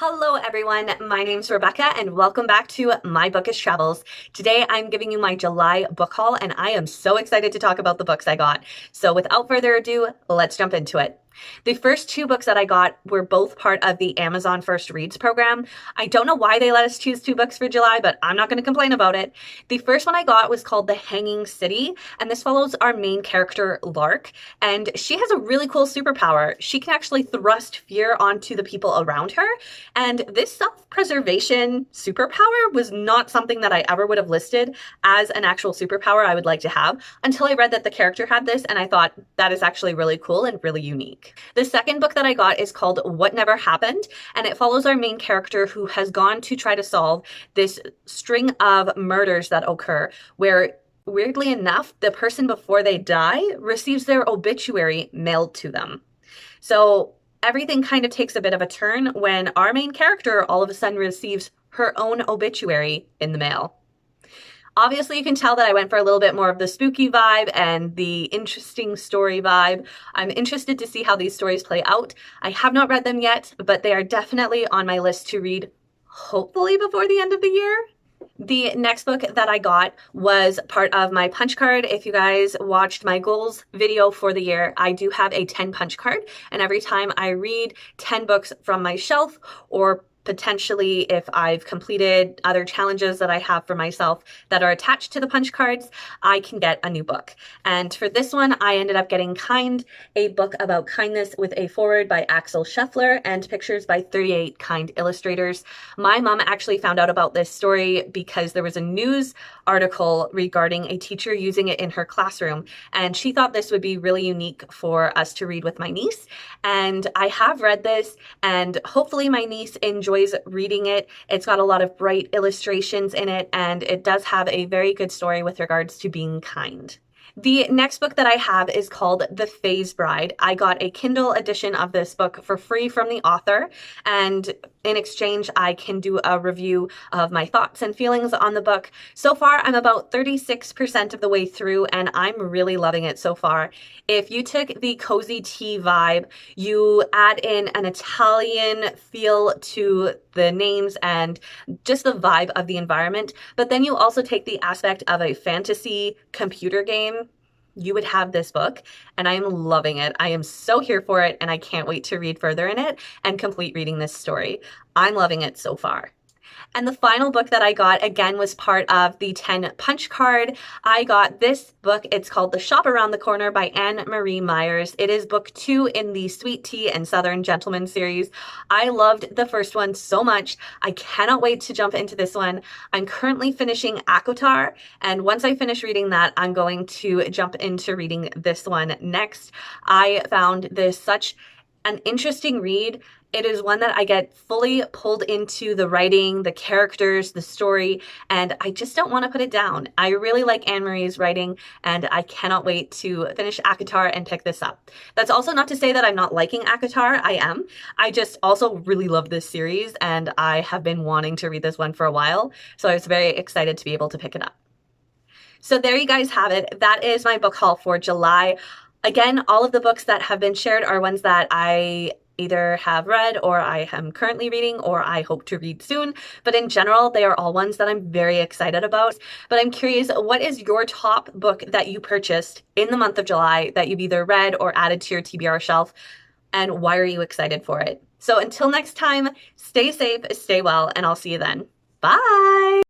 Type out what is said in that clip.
Hello everyone, my name's Rebecca and welcome back to My Bookish Travels. Today I'm giving you my July book haul and I am so excited to talk about the books I got. So without further ado, let's jump into it. The first two books that I got were both part of the Amazon First Reads program. I don't know why they let us choose two books for July, but I'm not going to complain about it. The first one I got was called The Hanging City, and this follows our main character, Lark, and she has a really cool superpower. She can actually thrust fear onto the people around her, and this self-preservation superpower was not something that I ever would have listed as an actual superpower I would like to have until I read that the character had this, and I thought that is actually really cool and really unique. The second book that I got is called What Never Happened, and it follows our main character who has gone to try to solve this string of murders that occur where, weirdly enough, the person before they die receives their obituary mailed to them. So everything kind of takes a bit of a turn when our main character all of a sudden receives her own obituary in the mail. Obviously, you can tell that I went for a little bit more of the spooky vibe and the interesting story vibe. I'm interested to see how these stories play out. I have not read them yet, but they are definitely on my list to read, hopefully before the end of the year. The next book that I got was part of my punch card. If you guys watched my goals video for the year, I do have a 10 punch card, and every time I read 10 books from my shelf, or potentially if I've completed other challenges that I have for myself that are attached to the punch cards, I can get a new book. And for this one, I ended up getting Kind, a book about kindness with a foreword by Axel Scheffler and pictures by 38 Kind illustrators. My mom actually found out about this story because there was a news article regarding a teacher using it in her classroom, and she thought this would be really unique for us to read with my niece. And I have read this, and hopefully my niece enjoys reading it. It's got a lot of bright illustrations in it, and it does have a very good story with regards to being kind. The next book that I have is called The Phase Bride. I got a Kindle edition of this book for free from the author, and in exchange, I can do a review of my thoughts and feelings on the book. So far, I'm about 36% of the way through, and I'm really loving it so far. If you took the cozy tea vibe, you add in an Italian feel to the names and just the vibe of the environment, but then you also take the aspect of a fantasy computer game, you would have this book, and I am loving it. I am so here for it, and I can't wait to read further in it and complete reading this story. I'm loving it so far. And the final book that I got, again, was part of the 10 punch card. I got this book. It's called The Shop Around the Corner by Anne Marie Myers. It is book 2 in the Sweet Tea and Southern Gentleman series. I loved the first one so much. I cannot wait to jump into this one. I'm currently finishing ACOTAR, and once I finish reading that, I'm going to jump into reading this one next. I found this such an interesting read. It is one that I get fully pulled into the writing, the characters, the story, and I just don't want to put it down. I really like Anne Marie's writing, and I cannot wait to finish ACOTAR and pick this up. That's also not to say that I'm not liking ACOTAR. I am. I just also really love this series, and I have been wanting to read this one for a while, so I was very excited to be able to pick it up. So there you guys have it. That is my book haul for July. Again, all of the books that have been shared are ones that I either have read or I am currently reading or I hope to read soon. But in general, they are all ones that I'm very excited about. But I'm curious, what is your top book that you purchased in the month of July that you've either read or added to your TBR shelf? And why are you excited for it? So until next time, stay safe, stay well, and I'll see you then. Bye!